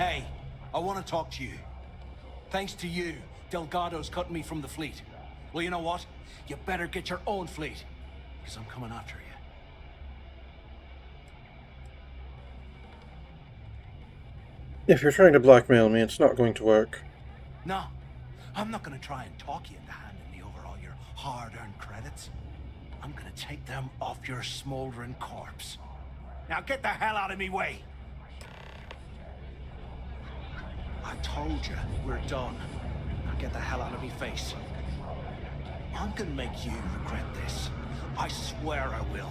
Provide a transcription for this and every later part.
Hey, I want to talk to you. Thanks to you, Delgado's cutting me from the fleet. Well, you know what? You better get your own fleet, because I'm coming after you. If you're trying to blackmail me, it's not going to work. No, I'm not going to try and talk you into handing me over all your hard-earned credits. I'm going to take them off your smoldering corpse. Now get the hell out of me way! I told you, we're done. Now get the hell out of me face. I'm gonna make you regret this. I swear I will.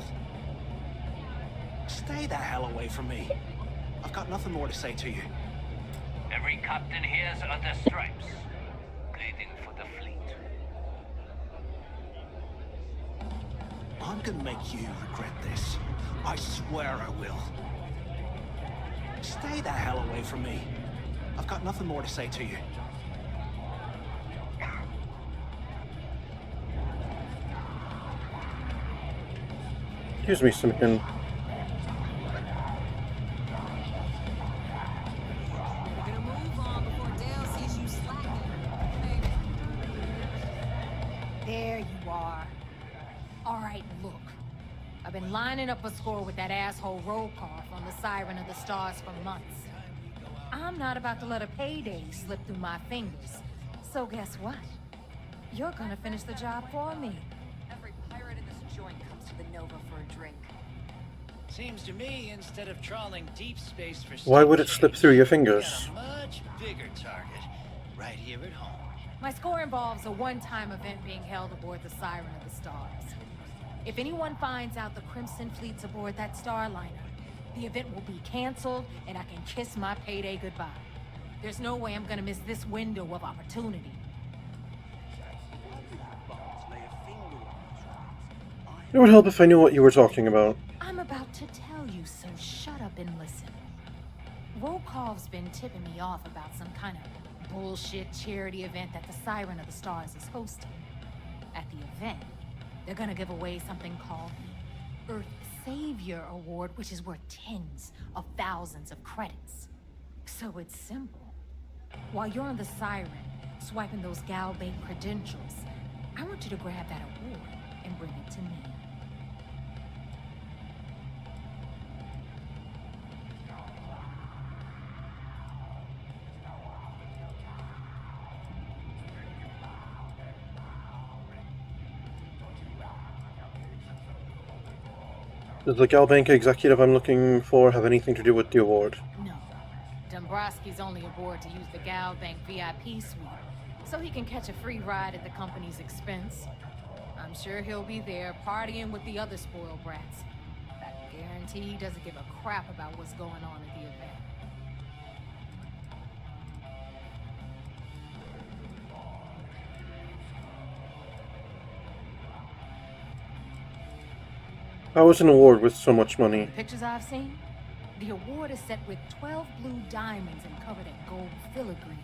Stay the hell away from me. I've got nothing more to say to you. Every captain here's on the stripes, bleeding for the fleet. I'm gonna make you regret this. I swear I will. Stay the hell away from me. I've got nothing more to say to you. Excuse me, Simkin. There you are. All right, look. I've been lining up a score with that asshole Rokoff on the Siren of the Stars for months. I'm not about to let a payday slip through my fingers. So guess what? You're gonna finish the job for me. Every pirate in this joint comes to the Nova for a drink. Seems to me, instead of trawling deep space for Why would it slip through your fingers? we got a much bigger target right here at home. My score involves a one-time event being held aboard the Siren of the Stars. If anyone finds out the Crimson Fleet's aboard that starliner, the event will be canceled, and I can kiss my payday goodbye. There's no way I'm gonna miss this window of opportunity. It would help if I knew what you were talking about. I'm about to tell you, so shut up and listen. Rokov's been tipping me off about some kind of bullshit charity event that the Siren of the Stars is hosting. At the event, they're gonna give away something called the Earth Savior Award, which is worth tens of thousands of credits. So it's simple. While you're on the Siren, swiping those Galbank credentials, I want you to grab that award and bring it to me. Does the Galbank executive I'm looking for have anything to do with the award? No. Dombrowski's only aboard to use the Galbank VIP suite, so he can catch a free ride at the company's expense. I'm sure he'll be there partying with the other spoiled brats. I guarantee he doesn't give a crap about what's going on at the event. How is an award with so much money? The pictures I've seen, the award is set with 12 blue diamonds and covered in gold filigree.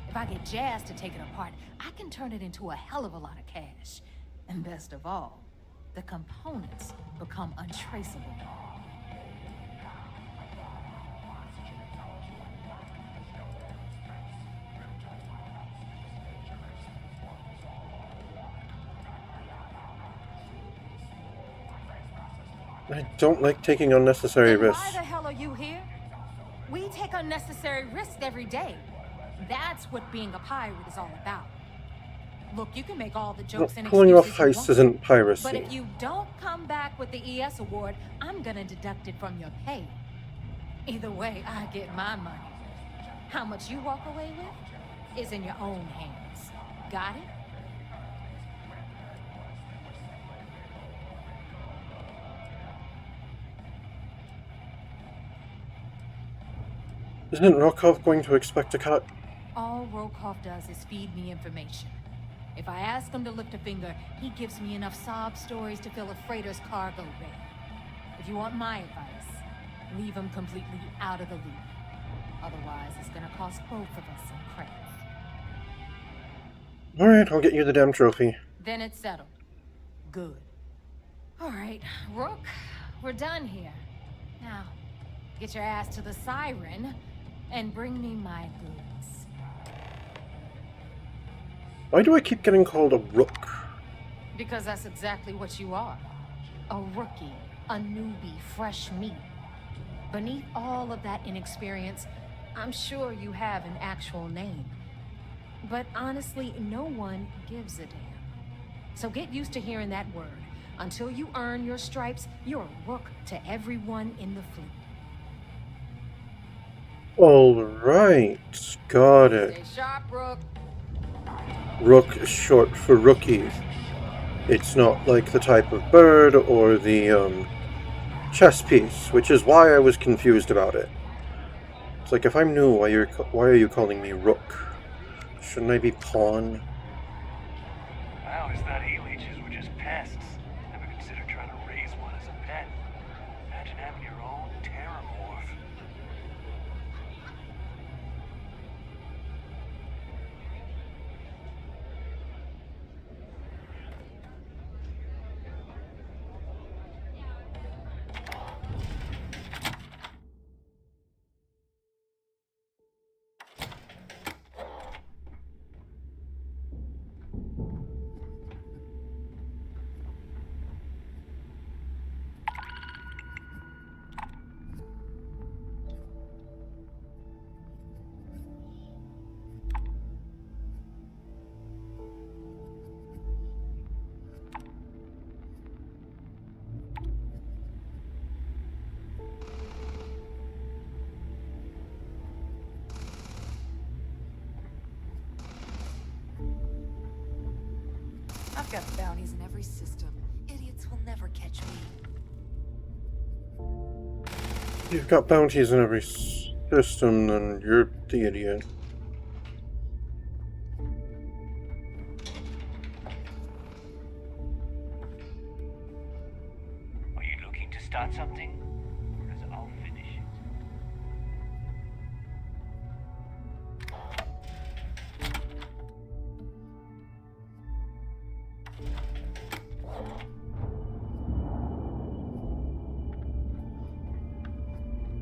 If I get Jazz to take it apart, I can turn it into a hell of a lot of cash. And best of all, the components become untraceable. I don't like taking unnecessary Then risks. why the hell are you here? We take unnecessary risks every day. That's what being a pirate is all about. Look, you can make all the jokes and Pulling off excuses you heists want, isn't but piracy. if you don't come back with the ES award, I'm gonna deduct it from your pay. Either way, I get my money. How much you walk away with is in your own hands. Got it? Isn't Rokov going to expect a cut? All Rokoff does is feed me information. If I ask him to lift a finger, he gives me enough sob stories to fill a freighter's cargo bay. If you want my advice, leave him completely out of the loop. Otherwise, it's gonna cost both of us some credits. Alright, I'll get you the damn trophy. Then it's settled. Good. Alright, Rook, we're done here. Now, get your ass to the Siren and bring me my goods. Why do I keep getting called a rook? Because that's exactly what you are. A rookie, a newbie, fresh meat. Beneath all of that inexperience, I'm sure you have an actual name. But honestly, no one gives a damn. So get used to hearing that word. Until you earn your stripes, you're a rook to everyone in the fleet. Alright, got it. Stay sharp, Rook. Rook is short for rookie. It's not like the type of bird or the chess piece, which is why I was confused about it. It's like, if I'm new, why are you calling me rook? Shouldn't I be pawn? I always thought e-leeches were just pests. Never considered trying to raise one as a pet. Imagine having your own terramorph. I've got bounties in every system. Idiots will never catch me. You've got bounties in every system, then you're the idiot. Are you looking to start something? Because I'll finish it.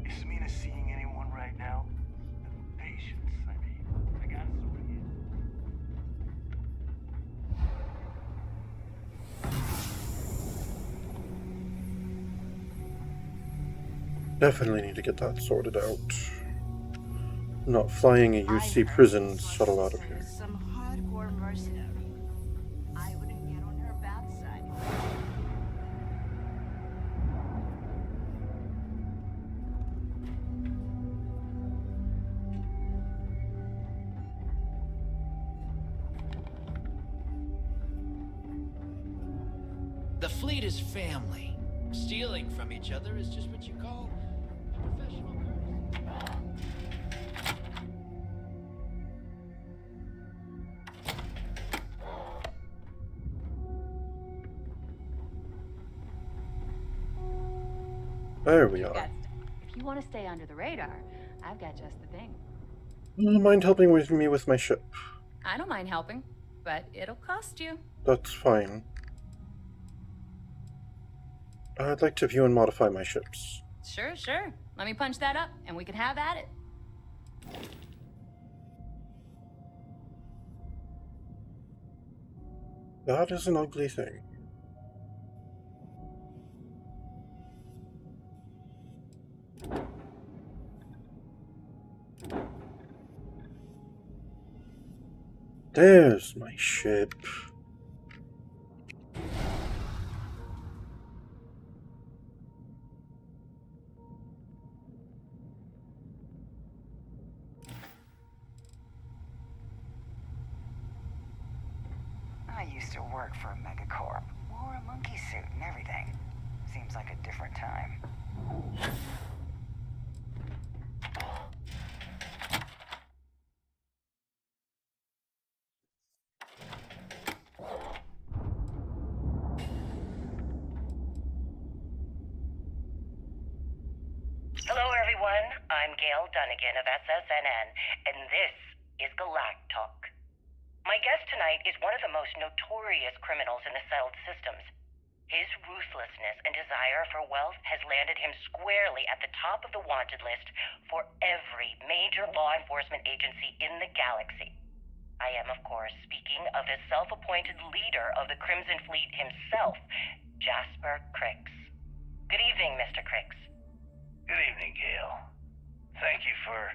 Is Mina seeing anyone right now? The patients, I mean. I gotta sort of get. Definitely need to get that sorted out. Not flying a UC prison shuttle out of here. Some hardcore mercenary. I wouldn't get on her bad side. The fleet is family. Stealing from each other is just what you call professional courtesy. There we are. If you want to stay under the radar, I've got just the thing. Don't mind helping me with my ship. I don't mind helping, but it'll cost you. That's fine. I'd like to view and modify my ships. Sure, sure. Let me punch that up, and we can have at it. That is an ugly thing. There's my ship. I used to work for a megacorp. Wore a monkey suit and everything. Seems like a different time. Hello, everyone. I'm Gail Dunnigan of SSNN, and this is Galactalk. My guest tonight is one of the most notorious criminals in the settled systems. His ruthlessness and desire for wealth has landed him squarely at the top of the wanted list for every major law enforcement agency in the galaxy. I am, of course, speaking of the self-appointed leader of the Crimson Fleet himself, Jasper Crix. Good evening, Mr. Crix. Good evening, Gale. Thank you for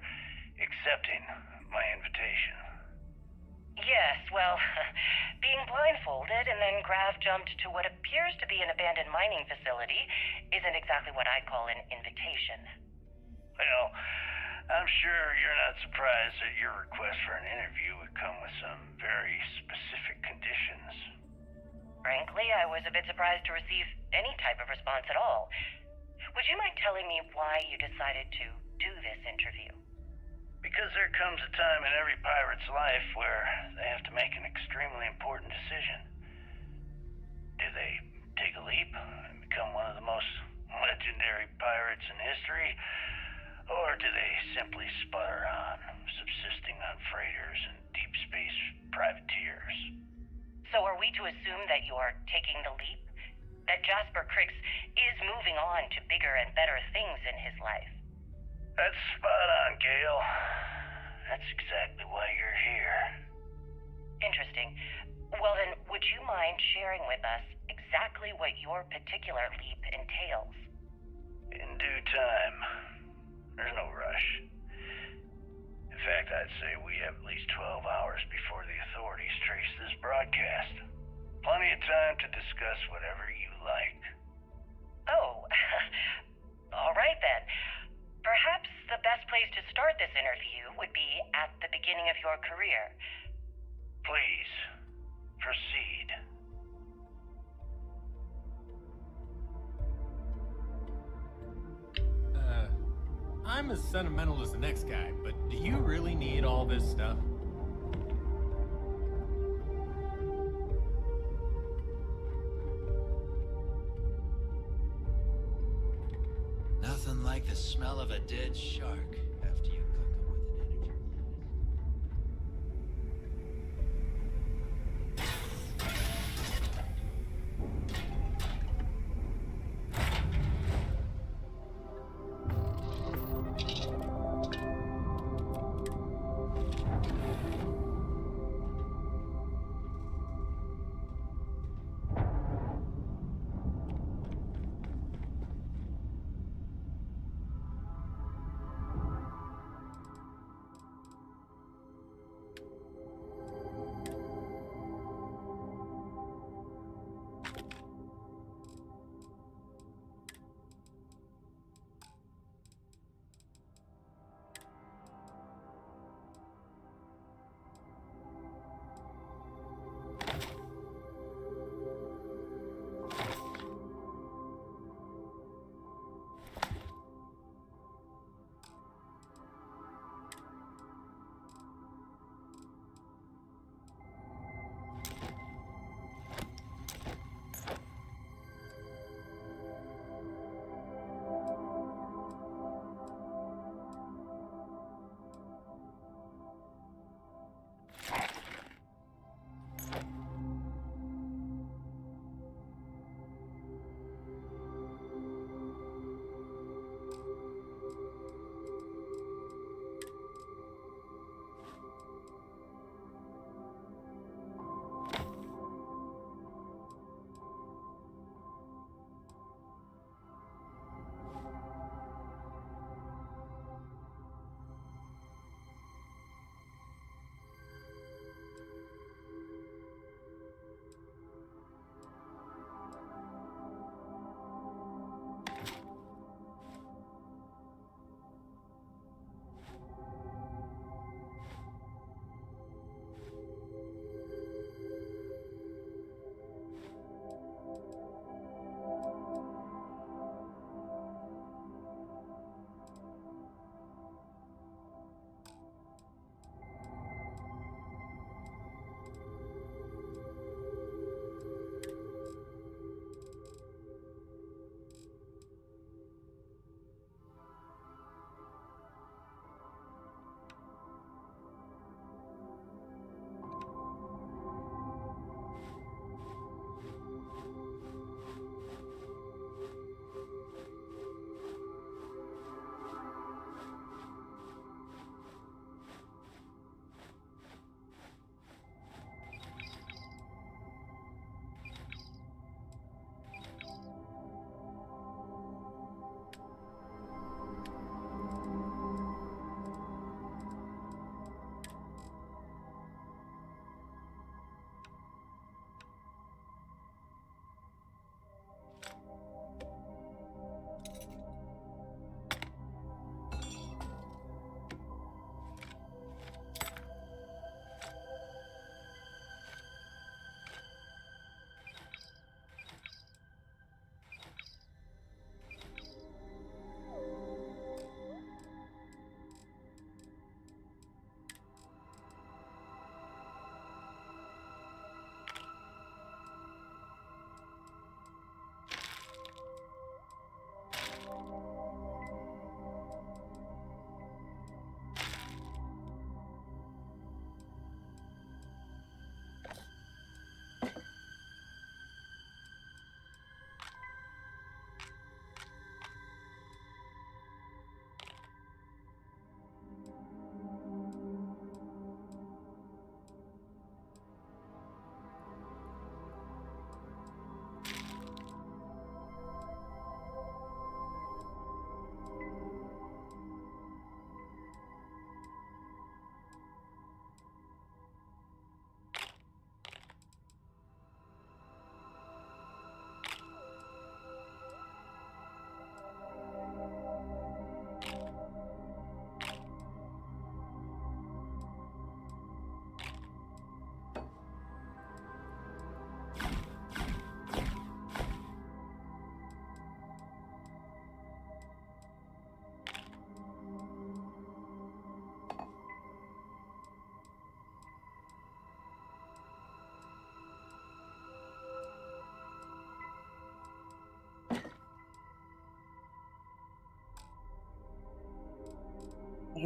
accepting my invitation. Yes, well, being blindfolded and then Grav jumped to what appears to be an abandoned mining facility isn't exactly what I'd call an invitation. Well, I'm sure you're not surprised that your request for an interview would come with some very specific conditions. Frankly, I was a bit surprised to receive any type of response at all. Would you mind telling me why you decided to do this interview? Because there comes a time in every pirate's life where they have to make an extremely important decision. Do they take a leap and become one of the most legendary pirates in history? Or do they simply sputter on, subsisting on freighters and deep space privateers? So are we to assume that you're taking the leap? That Jasper Crix is moving on to bigger and better things in his life? That's spot on, Gale. That's exactly why you're here. Interesting. Well then, would you mind sharing with us exactly what your particular leap entails? In due time. There's no rush. In fact, I'd say we have at least 12 hours before the authorities trace this broadcast. Plenty of time to discuss whatever you like. Oh, all right then. Perhaps the best place to start this interview would be at the beginning of your career. Please, proceed. I'm as sentimental as the next guy, but do you really need all this stuff? Nothing like the smell of a dead shark after you cook them with an energy.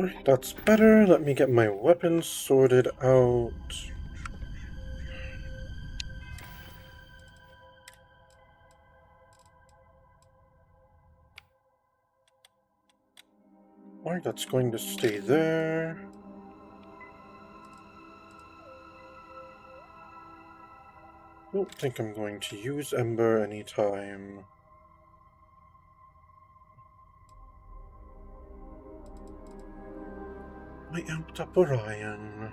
Alright, that's better. Let me get my weapons sorted out. Alright, that's going to stay there. Don't think I'm going to use Ember anytime. I amped up Orion.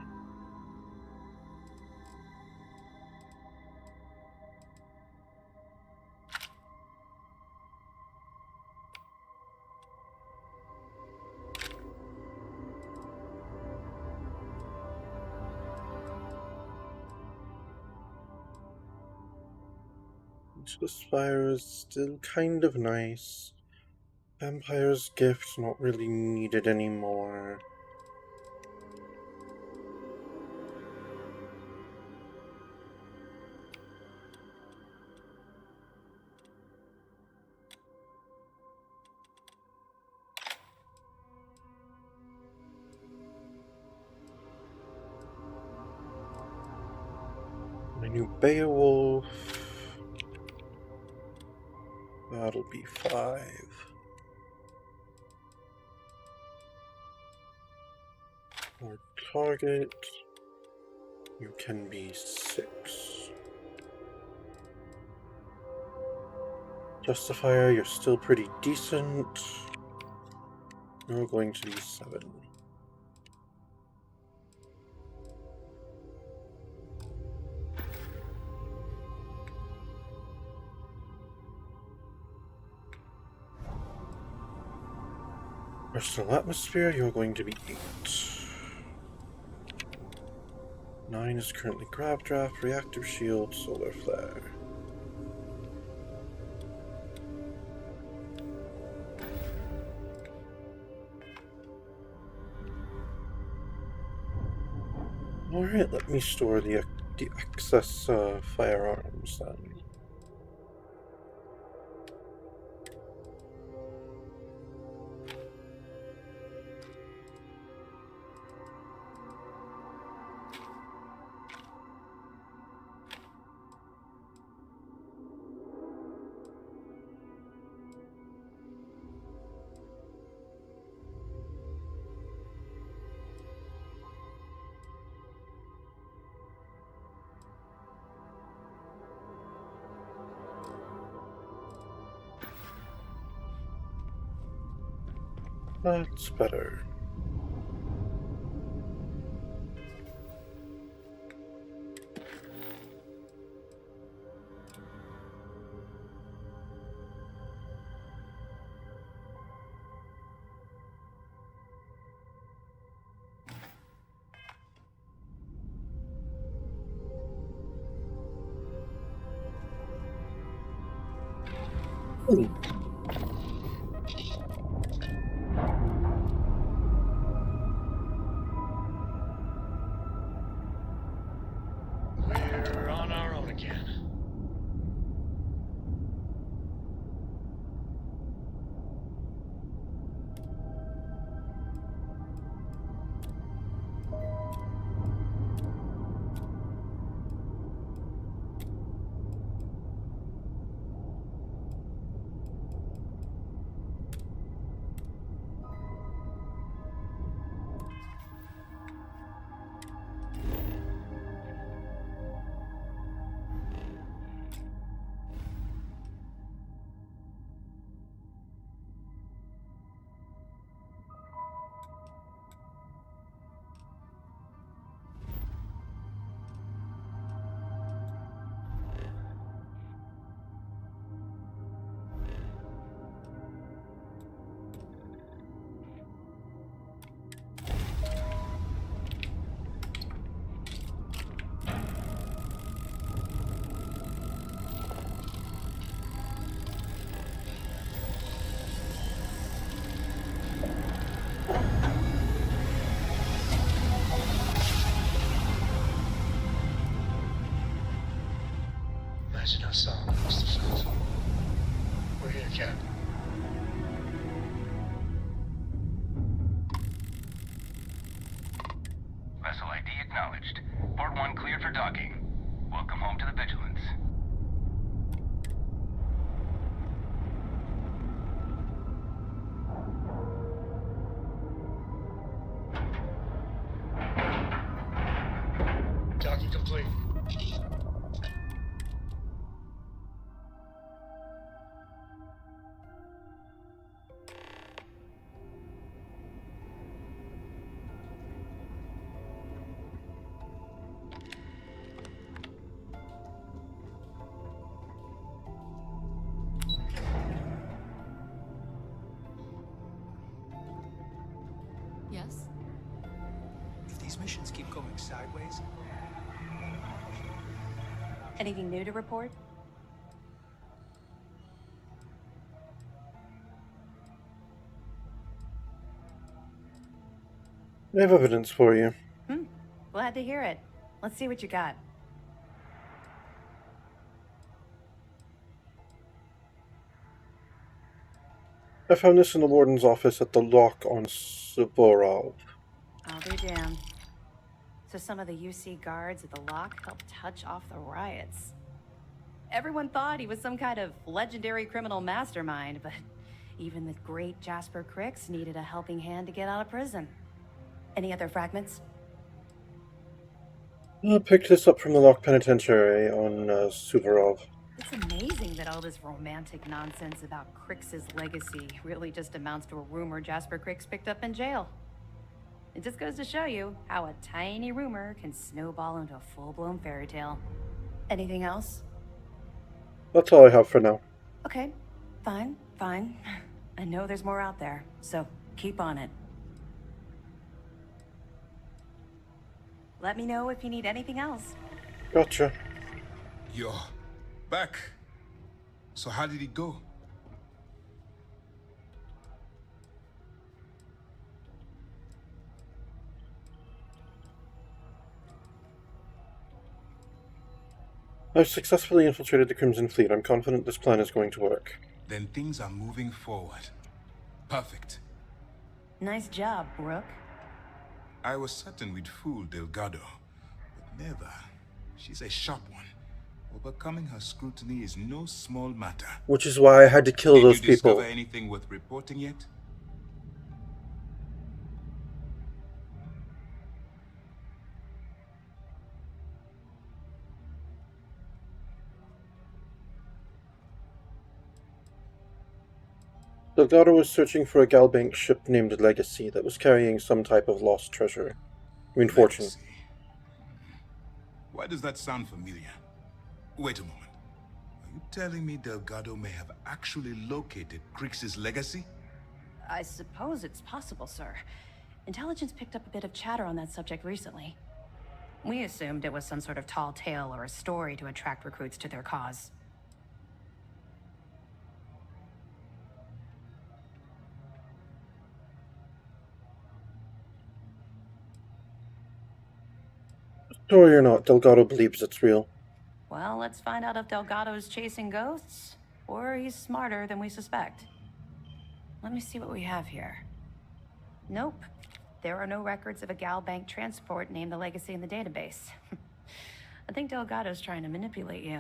The Spire is still kind of nice. Vampire's Gift, not really needed anymore. My new Beowulf. That'll be 5. Or target. You can be 6. Justifier, you're still pretty decent. You're going to be 7. Personal Atmosphere, you're going to be 8. 9 is currently Grab Draft, Reactive Shield, Solar Flare. Alright, let me store the excess firearms then. That's better. We're on our own again. Imagine how solemn it must have felt. We're here, Captain. Acknowledged. Port 1 cleared for docking. Welcome home to the Vigilance. Docking complete. Yes? If these missions keep going sideways... Anything new to report? I have evidence for you. Glad to hear it. Let's see what you got. I found this in the warden's office at the lock on Suvorov. I'll be damned. So some of the UC guards at the lock helped touch off the riots. Everyone thought he was some kind of legendary criminal mastermind, but even the great Jasper Cricks needed a helping hand to get out of prison. Any other fragments? I picked this up from the lock penitentiary on Suvorov. It's amazing that all this romantic nonsense about Crix's legacy really just amounts to a rumor Jasper Crix picked up in jail. It just goes to show you how a tiny rumor can snowball into a full-blown fairy tale. Anything else? That's all I have for now. Okay, fine. I know there's more out there, so keep on it. Let me know if you need anything else. Gotcha. You're back. So how did it go? I've successfully infiltrated the Crimson Fleet. I'm confident this plan is going to work. Then things are moving forward. Perfect. Nice job, Brooke. I was certain we'd fool Delgado, but never. She's a sharp one. Overcoming her scrutiny is no small matter. Which is why I had to kill those Did you people. discover anything worth reporting yet? Delgado was searching for a Galbank ship named Legacy that was carrying some type of lost treasure. Fortune. Legacy. Why does that sound familiar? Wait a moment. Are you telling me Delgado may have actually located Crix's legacy? I suppose it's possible, sir. Intelligence picked up a bit of chatter on that subject recently. We assumed it was some sort of tall tale or a story to attract recruits to their cause. Story or not, Delgado believes it's real. Well, let's find out if Delgado's chasing ghosts, or he's smarter than we suspect. Let me see what we have here. Nope. There are no records of a Galbank transport named the Legacy in the database. I think Delgado's trying to manipulate you.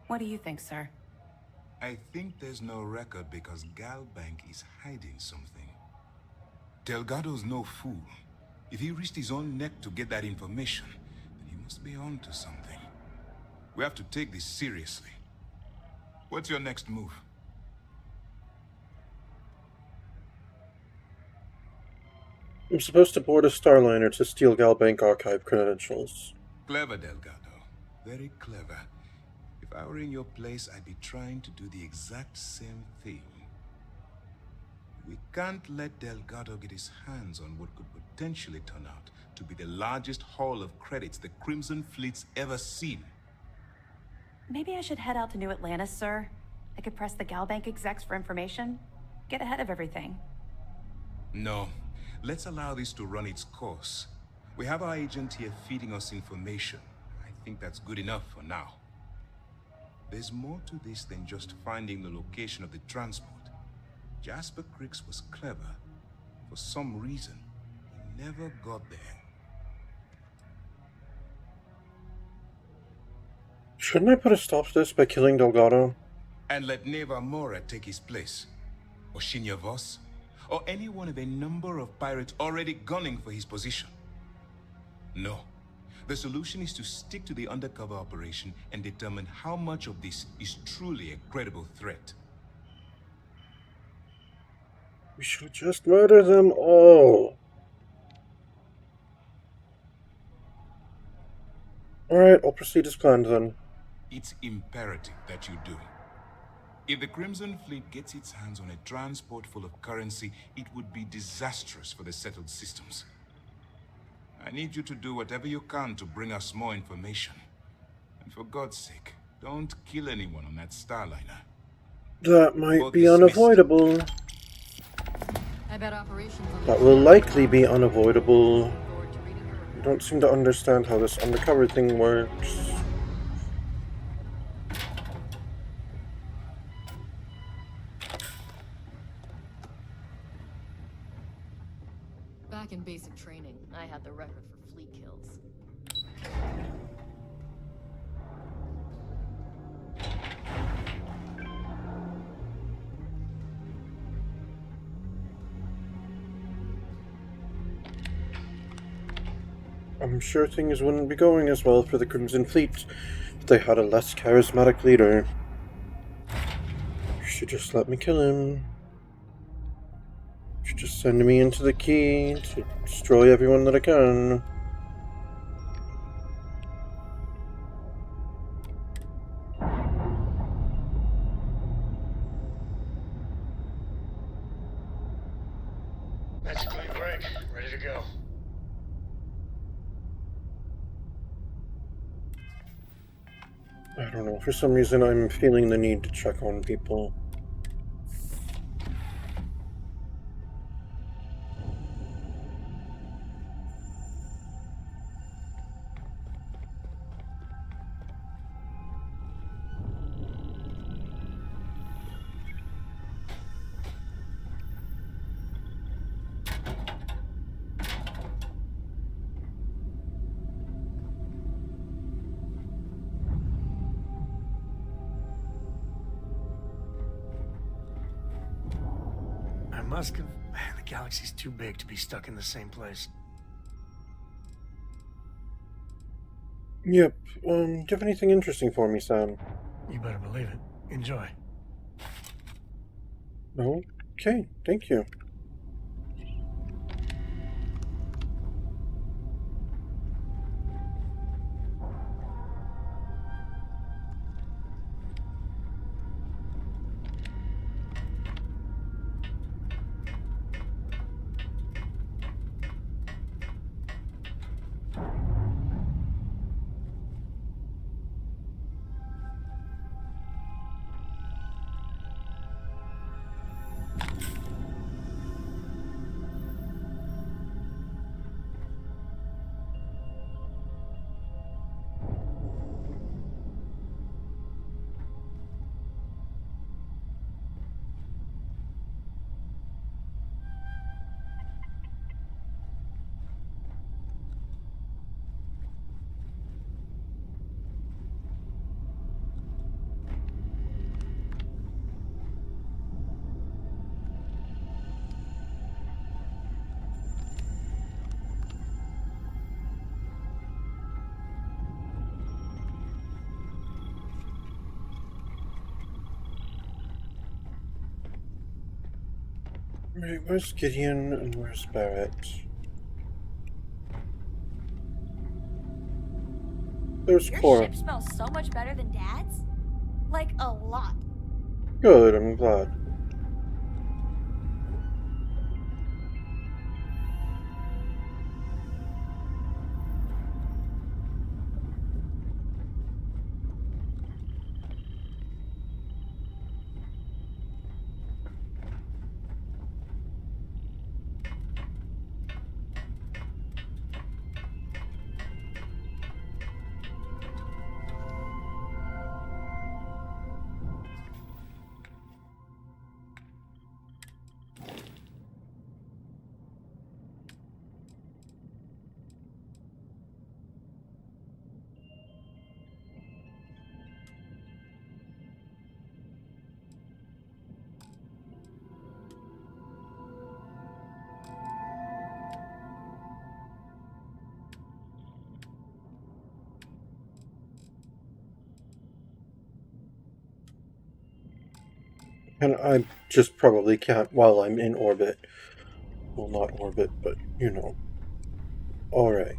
What do you think, sir? I think there's no record because Galbank is hiding something. Delgado's no fool. If he risked his own neck to get that information, then he must be on to something. We have to take this seriously. What's your next move? I'm supposed to board a Starliner to steal Galbank archive credentials. Clever, Delgado. Very clever. If I were in your place, I'd be trying to do the exact same thing. We can't let Delgado get his hands on what could potentially turn out to be the largest haul of credits the Crimson Fleet's ever seen. Maybe I should head out to New Atlantis, sir. I could press the Galbank execs for information. Get ahead of everything. No. Let's allow this to run its course. We have our agent here feeding us information. I think that's good enough for now. There's more to this than just finding the location of the transport. Jasper Crix was clever. For some reason, he never got there. Shouldn't I put a stop to this by killing Delgado? And let Neva Mora take his place? Or Shinya Voss? Or any one of a number of pirates already gunning for his position? No. The solution is to stick to the undercover operation and determine how much of this is truly a credible threat. We should just murder them all. Alright, I'll proceed as planned then. It's imperative that you do. If the Crimson Fleet gets its hands on a transport full of currency, it would be disastrous for the settled systems. I need you to do whatever you can to bring us more information. And for God's sake, don't kill anyone on that Starliner. That might be unavoidable. I bet operations That will likely be unavoidable. You don't seem to understand how this undercover thing works. Back in basic training, I had the record for fleet kills. I'm sure things wouldn't be going as well for the Crimson Fleet if they had a less charismatic leader. You should just let me kill him. You should just send me into the key to destroy everyone that I can. That's a clean break. Ready to go. I don't know, for some reason I'm feeling the need to check on people. Musk have... Man, the galaxy's too big to be stuck in the same place. Yep, do you have anything interesting for me, Sam? You better believe it. Enjoy. Okay, thank you. Right, where's Gideon and where's Barrett? There's Your Cora. ship smells so much better than Dad's? Like, a lot. Good, I'm glad. And I just probably can't while I'm in orbit. Well, not orbit, but, you know. Alright.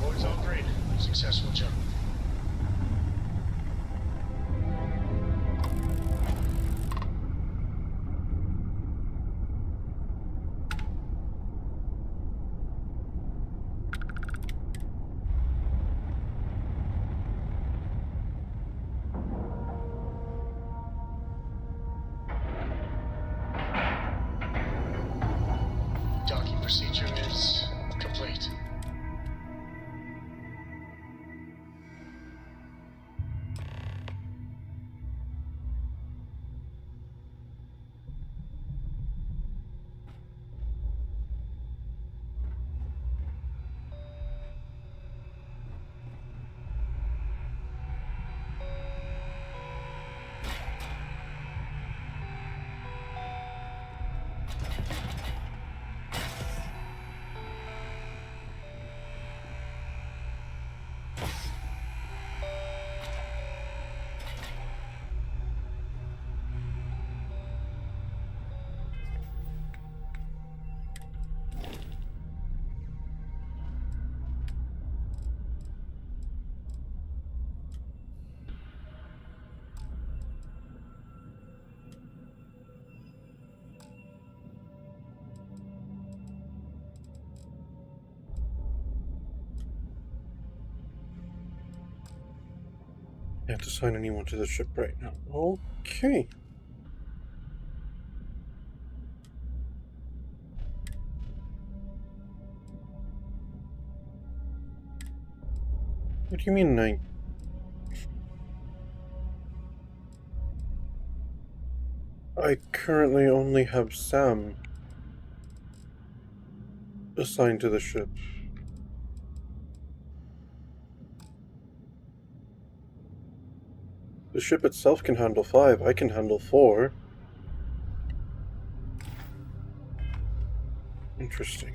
Board's all green. Successful jump. Docking procedure is complete. Can't assign anyone to the ship right now. Okay. What do you mean, I currently only have Sam assigned to the ship. The ship itself can handle 5. I can handle 4. Interesting.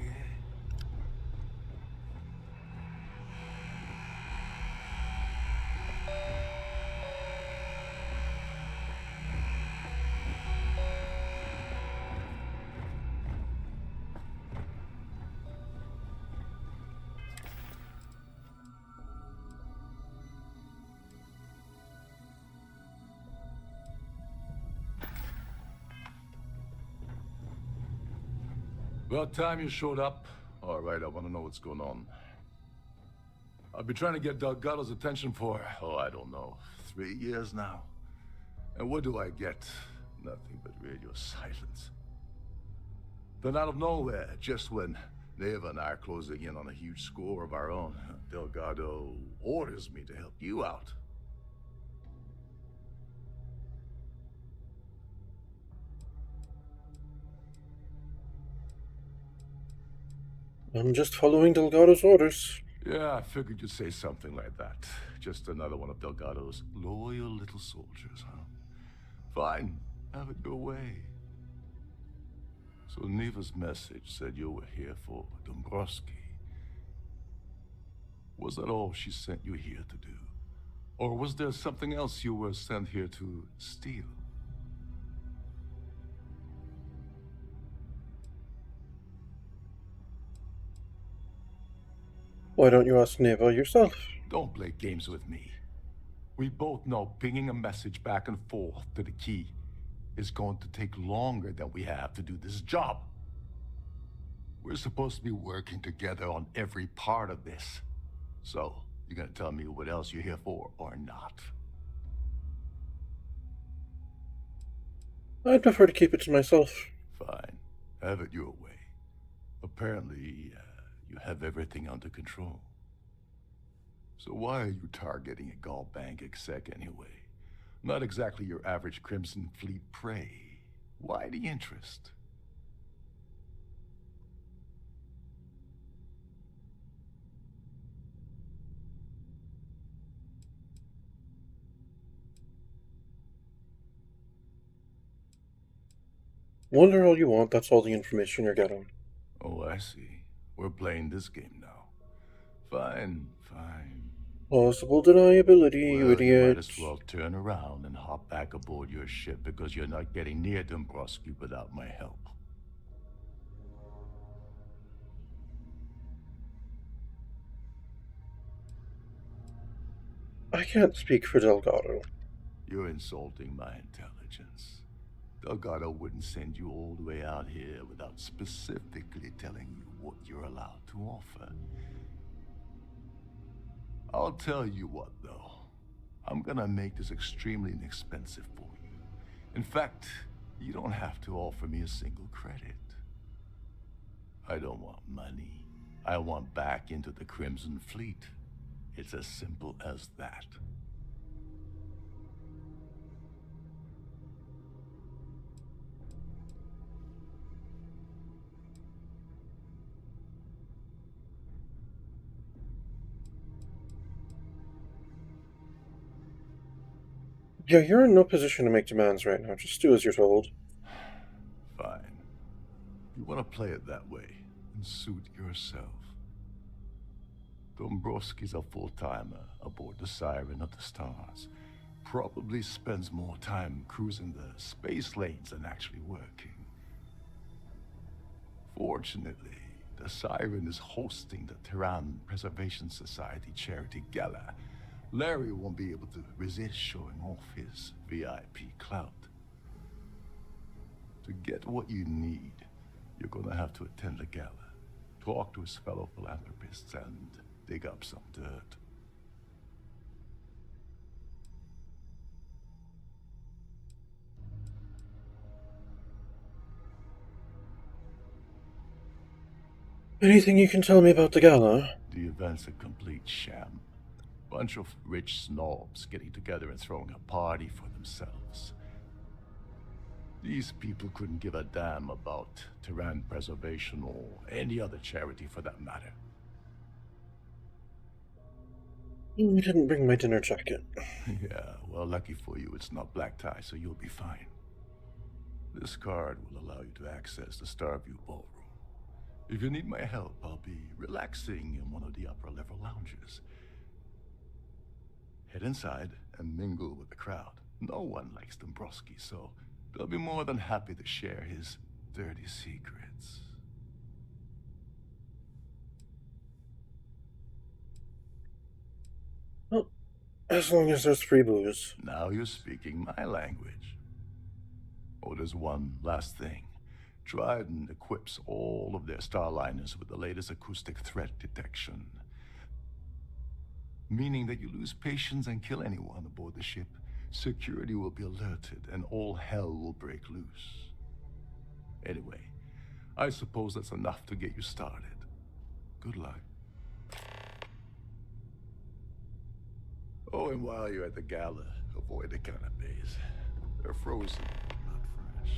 About time you showed up. All right, I want to know what's going on. I've been trying to get Delgado's attention for, I don't know, 3 years now. And what do I get? Nothing but radio silence. Then out of nowhere, just when Neva and I are closing in on a huge score of our own, Delgado orders me to help you out. I'm just following Delgado's orders. Yeah, I figured you'd say something like that. Just another one of Delgado's loyal little soldiers, huh? Fine, have it your way. So Neva's message said you were here for Dombrowski. Was that all she sent you here to do? Or was there something else you were sent here to steal? Why don't you ask Neva yourself? Don't play games with me. We both know pinging a message back and forth to the key is going to take longer than we have to do this job. We're supposed to be working together on every part of this. So, you gonna tell me what else you're here for, or not? I'd prefer to keep it to myself. Fine. Have it your way. Apparently, you have everything under control. So why are you targeting a Gall Bank exec anyway? Not exactly your average Crimson Fleet prey. Why the interest? Wonder all you want, that's all the information you're getting. Oh, I see. We're playing this game now. Fine, fine. Plausible deniability, you idiot. You might as well turn around and hop back aboard your ship because you're not getting near Dombrowski without my help. I can't speak for Delgado. You're insulting my intelligence. Delgado wouldn't send you all the way out here without specifically telling you what you're allowed to offer. I'll tell you what, though. I'm gonna make this extremely inexpensive for you. In fact, you don't have to offer me a single credit. I don't want money. I want back into the Crimson Fleet. It's as simple as that. Yeah, you're in no position to make demands right now. Just do as you're told. Fine. You want to play it that way, and suit yourself. Dombrowski's a full-timer aboard the Siren of the Stars. Probably spends more time cruising the space lanes than actually working. Fortunately, the Siren is hosting the Terran Preservation Society charity gala. Larry won't be able to resist showing off his VIP clout. To get what you need, you're gonna have to attend the gala, talk to his fellow philanthropists, and dig up some dirt. Anything you can tell me about the gala? The event's a complete sham. Bunch of rich snobs getting together and throwing a party for themselves. These people couldn't give a damn about Terran preservation or any other charity for that matter. You didn't bring my dinner jacket. Yeah, well, lucky for you, it's not black tie, so you'll be fine. This card will allow you to access the Starfield ballroom. If you need my help, I'll be relaxing in one of the upper-level lounges. Head inside and mingle with the crowd. No one likes Dombrowski, so they'll be more than happy to share his dirty secrets. Well, as long as there's free booze. Now you're speaking my language. Oh, there's one last thing. Trident equips all of their starliners with the latest acoustic threat detection. Meaning that you lose patience and kill anyone aboard the ship, security will be alerted and all hell will break loose. Anyway, I suppose that's enough to get you started. Good luck. Oh, and while you're at the gala, avoid the canapes. They're frozen, not fresh.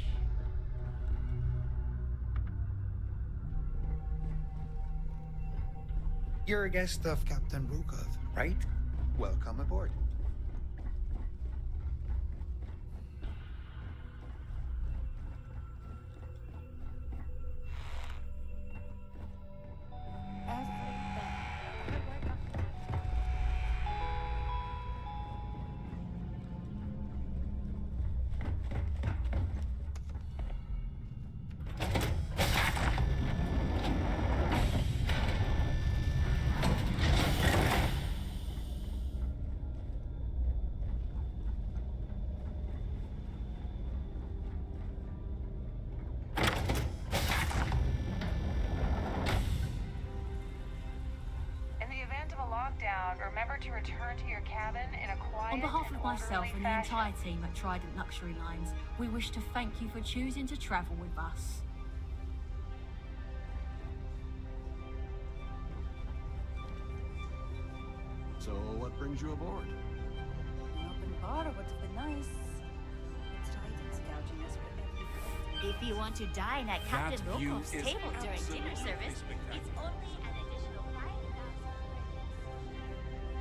You're a guest of Captain Rukov, right? Welcome aboard. the lockdown, remember to return to your cabin in a quiet On behalf and of myself orderly and the fashion. entire team at Trident Luxury Lines, we wish to thank you for choosing to travel with us. So, what brings you aboard? An open bar would have been nice. It's Trident's gouging us for everything. If you want to dine at Captain Rokov's table during dinner service, it's only an additional 5,000.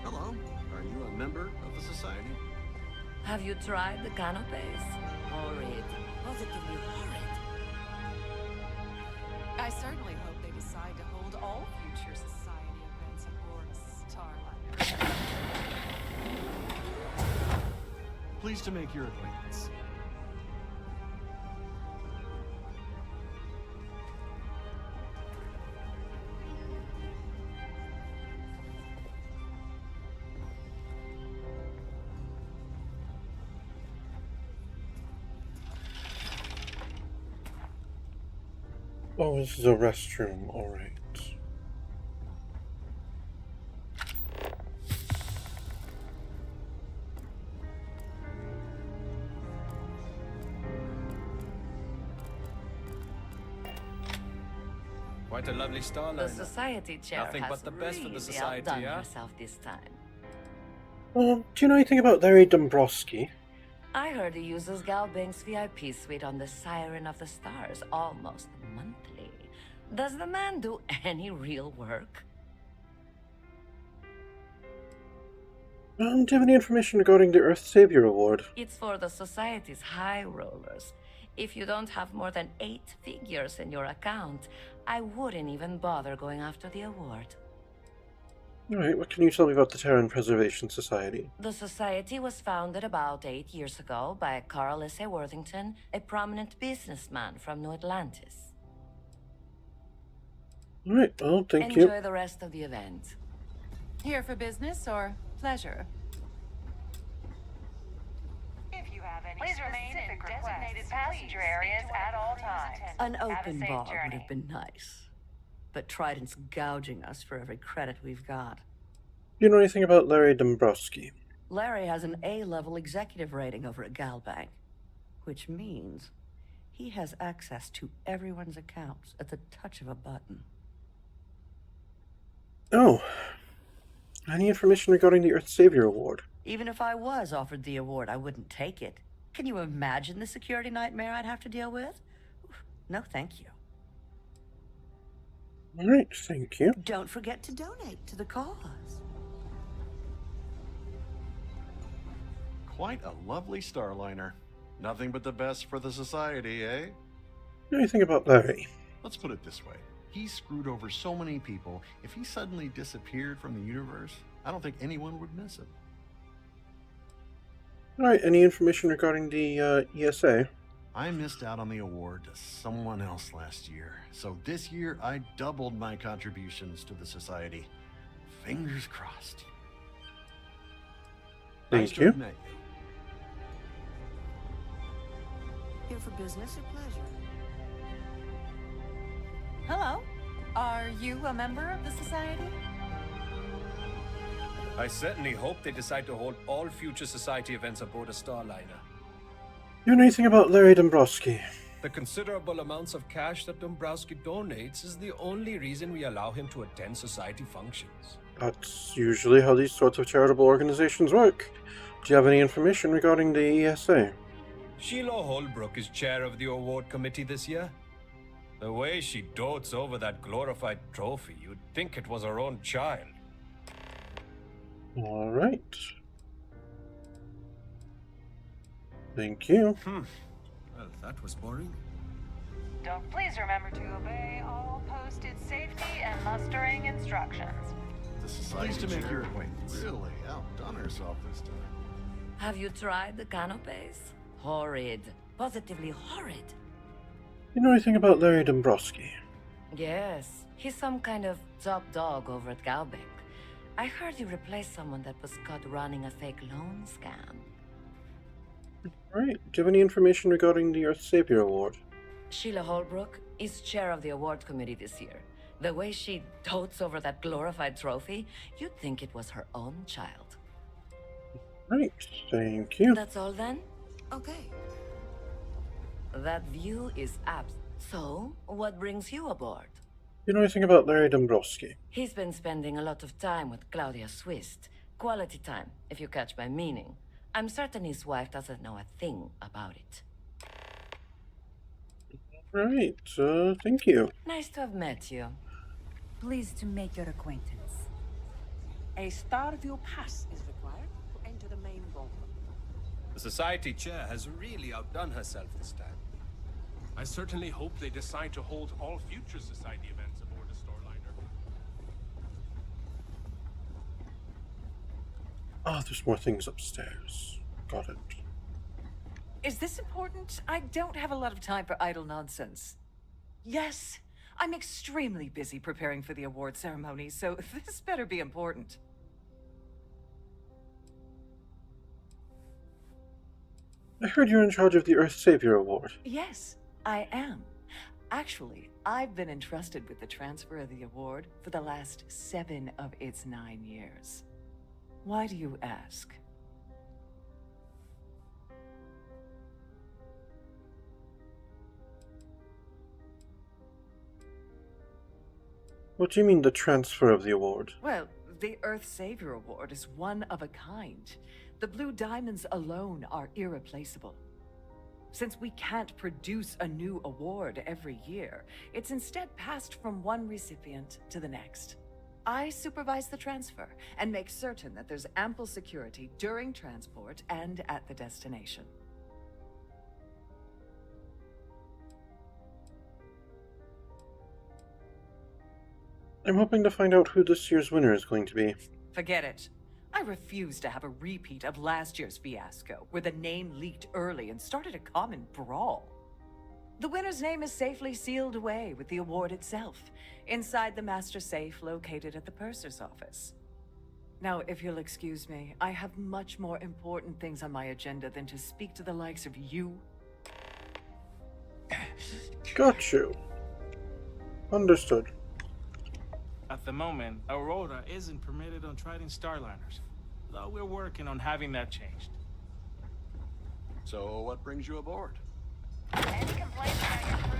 Hello. Are you a member of the society? Have you tried the canapes? Horrid. Positively horrid. I certainly hope they decide to hold all future society events aboard a Starliner. Pleased to make your acquaintance. Oh, this is a restroom, alright. Quite a lovely Starliner. The society chair Nothing has but the best for the really society, outdone yeah? herself this time. Do you know anything about Larry Dombrowski? I heard he uses Galbank's VIP suite on the Siren of the Stars almost monthly. Does the man do any real work? Do you have any information regarding the Earth Savior Award? It's for the society's high rollers. If you don't have more than 8 figures in your account, I wouldn't even bother going after the award. Alright, what can you tell me about the Terran Preservation Society? The society was founded about 8 years ago by Carl S.A. Worthington, a prominent businessman from New Atlantis. Alright, well, thank you. Enjoy the rest of the event. Here for business or pleasure? If you have any please remain in designated passenger areas at all times. An Have a open safe bar journey. would have been nice. But Trident's gouging us for every credit we've got. Do you know anything about Larry Dombrowski? Larry has an A-level executive rating over at Galbank, which means he has access to everyone's accounts at the touch of a button. Oh. Any information regarding the Earth Savior Award? Even if I was offered the award, I wouldn't take it. Can you imagine the security nightmare I'd have to deal with? No, thank you. Alright, thank you. Don't forget to donate to the cause. Quite a lovely Starliner. Nothing but the best for the society, eh? Know anything about Larry? Let's put it this way. He screwed over so many people, if he suddenly disappeared from the universe, I don't think anyone would miss him. Alright, any information regarding the ESA? I missed out on the award to someone else last year, so this year I doubled my contributions to the society. Fingers crossed. Nice Thank to you. have met you. Here for business or pleasure? Hello. Are you a member of the society? I certainly hope they decide to hold all future society events aboard a Starliner. You know anything about Larry Dombrowski? The considerable amounts of cash that Dombrowski donates is the only reason we allow him to attend society functions. That's usually how these sorts of charitable organizations work. Do you have any information regarding the ESA? Sheila Holbrook is chair of the award committee this year. The way she dotes over that glorified trophy, you'd think it was her own child. Alright. Thank you. Well, that was boring. Please remember to obey all posted safety and mustering instructions. The society Pleased to make chair your acquaintance. Really outdone herself this time. Have you tried the canapes? Horrid. Positively horrid. You know anything about Larry Dombrowski? Yes, he's some kind of top dog over at Galbank. I heard you replaced someone that was caught running a fake loan scam. Alright, do you have any information regarding the Earth Savior Award? Sheila Holbrook is chair of the award committee this year. The way she dotes over that glorified trophy, you'd think it was her own child. Right, thank you. That's all then? Okay. That view is apt. So, what brings you aboard? You know anything about Larry Dombrowski? He's been spending a lot of time with Claudia Swist. Quality time, if you catch my meaning. I'm certain his wife doesn't know a thing about it. Right, thank you. Nice to have met you. Pleased to make your acquaintance. A Starfield pass is required to enter the main ballroom. The Society chair has really outdone herself this time. I certainly hope they decide to hold all future Society events aboard a Starliner. Ah, there's more things upstairs. Got it. Is this important? I don't have a lot of time for idle nonsense. Yes, I'm extremely busy preparing for the award ceremony, so this better be important. I heard you're in charge of the Earth Savior Award. Yes, I am. Actually, I've been entrusted with the transfer of the award for the last 7 of its 9 years. Why do you ask? What do you mean, the transfer of the award? Well, the Earth Savior Award is one of a kind. The blue diamonds alone are irreplaceable. Since we can't produce a new award every year, it's instead passed from one recipient to the next. I supervise the transfer and make certain that there's ample security during transport and at the destination. I'm hoping to find out who this year's winner is going to be. Forget it. I refuse to have a repeat of last year's fiasco, where the name leaked early and started a common brawl. The winner's name is safely sealed away with the award itself, inside the master safe located at the purser's office. Now, if you'll excuse me, I have much more important things on my agenda than to speak to the likes of you. Got you. Understood. At the moment, Aurora isn't permitted on Trident Starliners, though we're working on having that changed. So, what brings you aboard? Any complaints about your crew?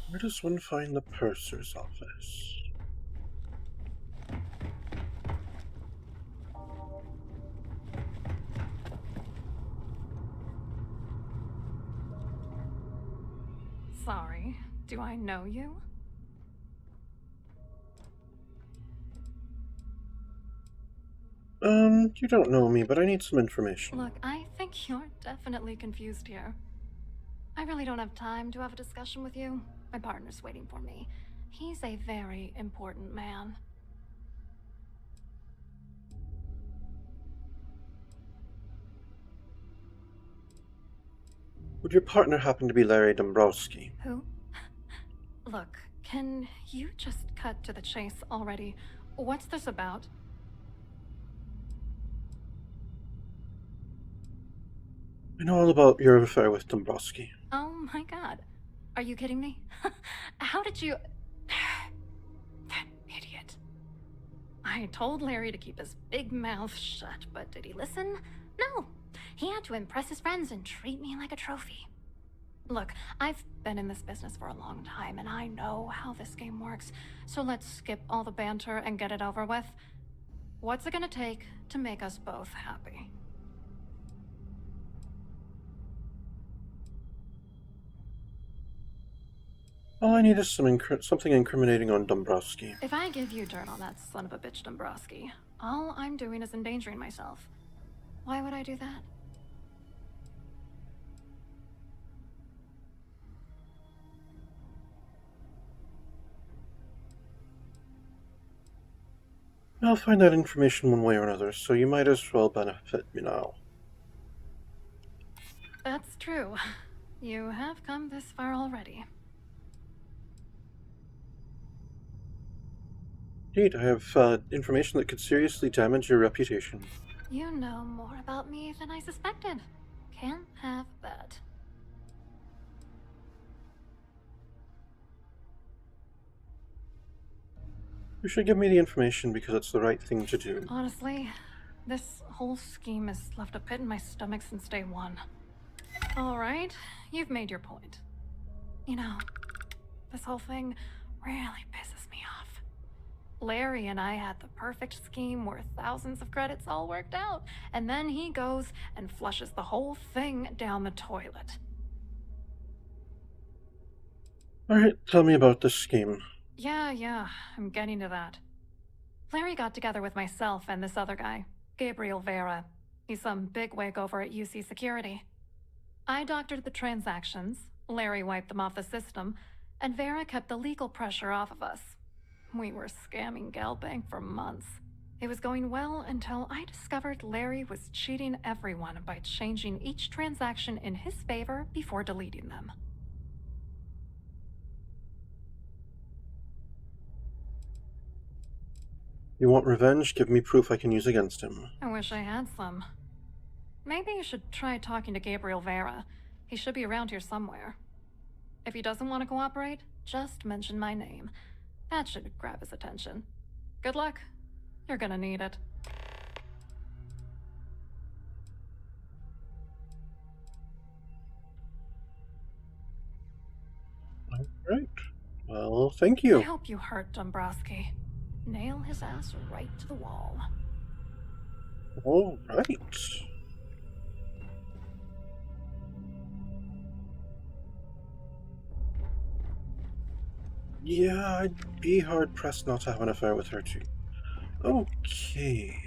Where does one find the purser's office? Sorry, do I know you? You don't know me, but I need some information. Look, I think you're definitely confused here. I really don't have time to have a discussion with you. My partner's waiting for me. He's a very important man. Would your partner happen to be Larry Dombrowski? Who? Look, can you just cut to the chase already? What's this about? I know all about your affair with Dombrowski. Oh my god. Are you kidding me? How did you... That idiot. I told Larry to keep his big mouth shut, but did he listen? No. He had to impress his friends and treat me like a trophy. Look, I've been in this business for a long time, and I know how this game works, so let's skip all the banter and get it over with. What's it gonna take to make us both happy? All I need is something incriminating on Dombrowski. If I give you dirt on that son of a bitch Dombrowski, all I'm doing is endangering myself. Why would I do that? I'll find that information one way or another, so you might as well benefit me now. That's true. You have come this far already. Indeed, I have information that could seriously damage your reputation. You know more about me than I suspected. Can't have that. You should give me the information because it's the right thing to do. Honestly, this whole scheme has left a pit in my stomach since day one. Alright, you've made your point. You know, this whole thing really pisses me off. Larry and I had the perfect scheme worth thousands of credits all worked out, and then he goes and flushes the whole thing down the toilet. Alright, tell me about this scheme. Yeah, I'm getting to that. Larry got together with myself and this other guy, Gabriel Vera. He's some bigwig over at UC Security. I doctored the transactions, Larry wiped them off the system, and Vera kept the legal pressure off of us. We were scamming Galbank for months. It was going well until I discovered Larry was cheating everyone by changing each transaction in his favor before deleting them. You want revenge? Give me proof I can use against him. I wish I had some. Maybe you should try talking to Gabriel Vera. He should be around here somewhere. If he doesn't want to cooperate, just mention my name. That should grab his attention. Good luck. You're gonna need it. Alright. Well, thank you. I hope you hurt Dombrowski. Nail his ass right to the wall. Alright. Yeah, I'd be hard-pressed not to have an affair with her, too. Okay.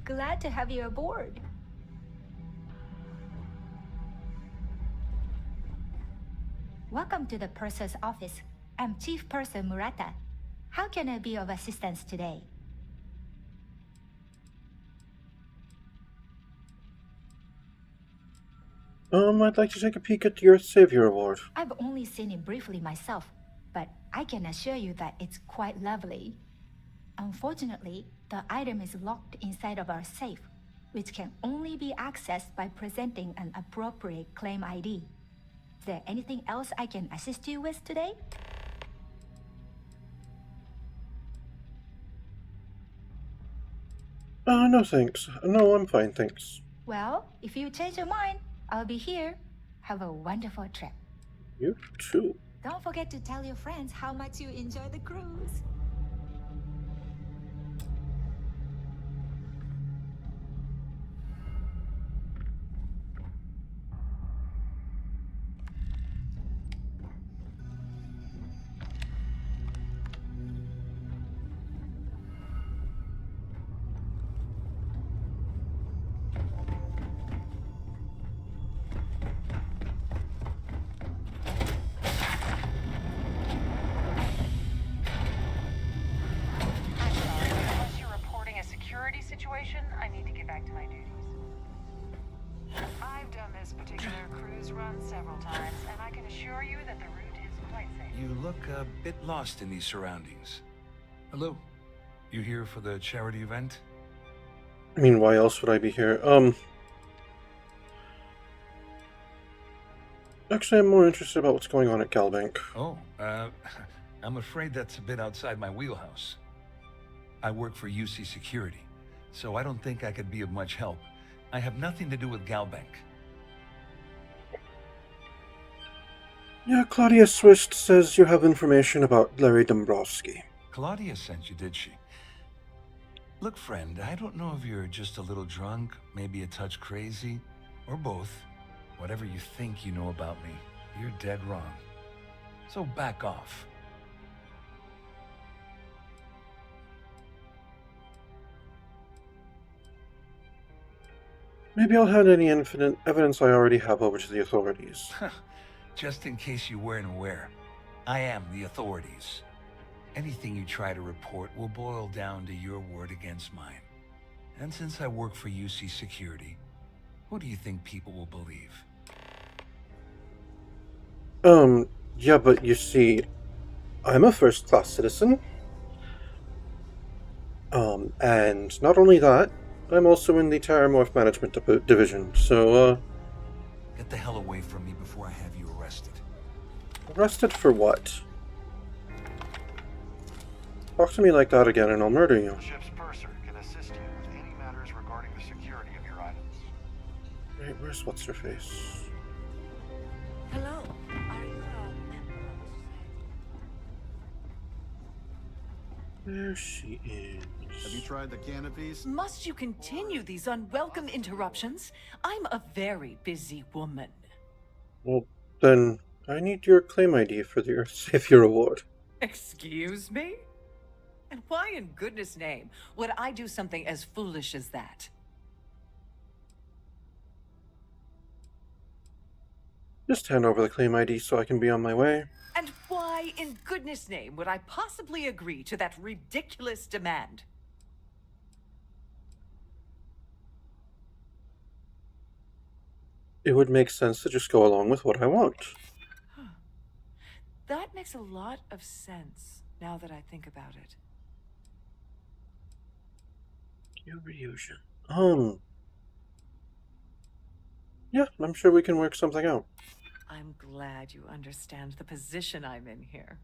Glad to have you aboard. Welcome to the purser's office. I'm Chief Purser Murata. How can I be of assistance today? I'd like to take a peek at your Savior Award. I've only seen it briefly myself, but I can assure you that it's quite lovely. Unfortunately, the item is locked inside of our safe, which can only be accessed by presenting an appropriate claim ID. Is there anything else I can assist you with today? No thanks. No, I'm fine, thanks. Well, if you change your mind, I'll be here. Have a wonderful trip. You too. Don't forget to tell your friends how much you enjoy the cruise. I need to get back to my duties. I've done this particular cruise run several times, and I can assure you that the route is quite safe. You look a bit lost in these surroundings. Hello? You here for the charity event? I mean, why else would I be here? Actually, I'm more interested about what's going on at Galbank. Oh, I'm afraid that's a bit outside my wheelhouse. I work for UC Security, so I don't think I could be of much help. I have nothing to do with Galbank. Yeah, Claudia Swist says you have information about Larry Dombrowski. Claudia sent you, did she? Look, friend, I don't know if you're just a little drunk, maybe a touch crazy, or both. Whatever you think you know about me, you're dead wrong. So back off. Maybe I'll hand any evidence I already have over to the authorities. Just in case you weren't aware, I am the authorities. Anything you try to report will boil down to your word against mine. And since I work for UC Security, who do you think people will believe? Yeah, but you see, I'm a first-class citizen. And not only that, I'm also in the Terramorph Management Division, so, Get the hell away from me before I have you arrested. Arrested for what? Talk to me like that again and I'll murder you. The ship's purser can assist you with any matters regarding the security of your items. Wait, where's what's-her-face? Hello. Are you There she is. Have you tried the canopies? Must you continue these unwelcome interruptions? I'm a very busy woman. Well, then, I need your claim ID for the Earth Savior Award. Excuse me? And why in goodness name would I do something as foolish as that? Just hand over the claim ID so I can be on my way. And why in goodness name would I possibly agree to that ridiculous demand? It would make sense to just go along with what I want. That makes a lot of sense, now that I think about it. Yeah, I'm sure we can work something out. I'm glad you understand the position I'm in here.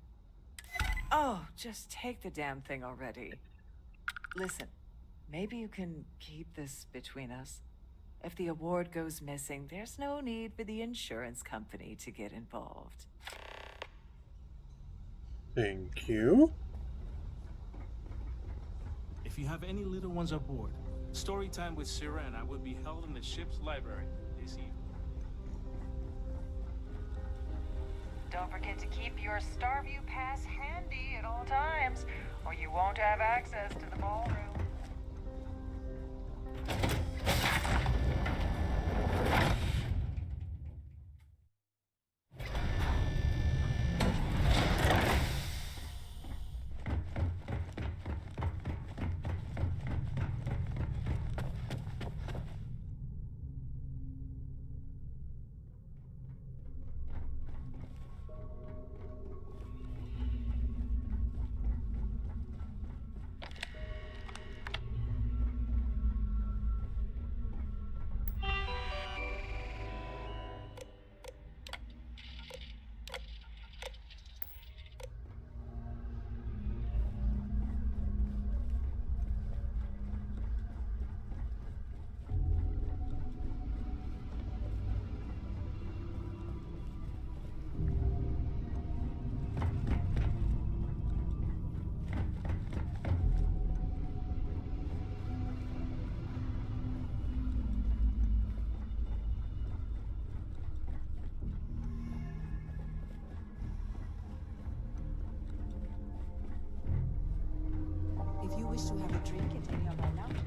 Oh, just take the damn thing already. Listen, maybe you can keep this between us. If the award goes missing, there's no need for the insurance company to get involved. Thank you. If you have any little ones aboard, story time with Sirena will be held in the ship's library this evening. Don't forget to keep your Starview pass handy at all times, or you won't have access to the ballroom. If you wish to have a drink at any of our lounges.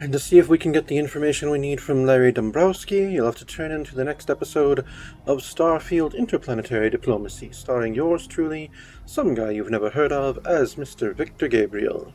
And to see if we can get the information we need from Larry Dombrowski, you'll have to tune in to the next episode of Starfield Interplanetary Diplomacy, starring yours truly, some guy you've never heard of, as Mr. Victor Gabriel.